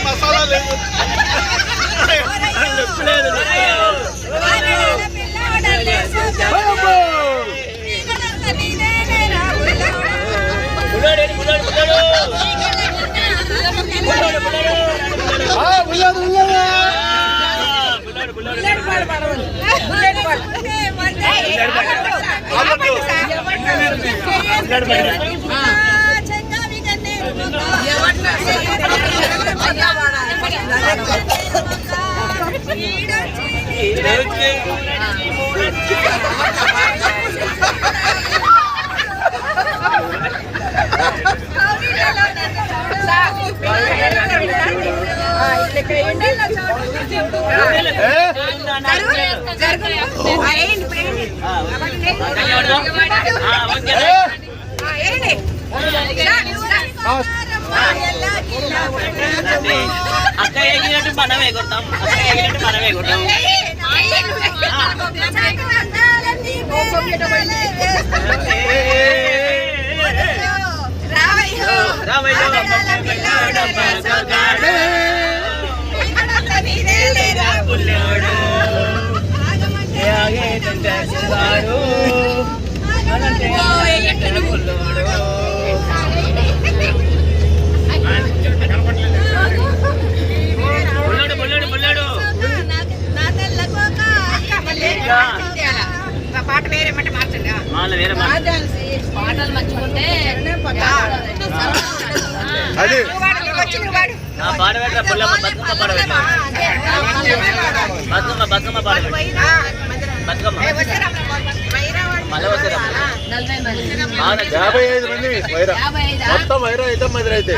మసాలా లేదు అక్క ఎగినట్టు మనమే కొడతాం మనమే కొడతాం పాట వేరే మాట మార్చండి పాటలు మంచుకుంటే పాట పెట్ట పుల్లమ్మ బతుకమ్మ పాట పెట్ట బతుకమ్మ పాట పెట్ట బతుకమ్మ మళ్ళీ వస్తారా 55 మంది వైరా మొత్తం వైరా అయితే 5 అయితే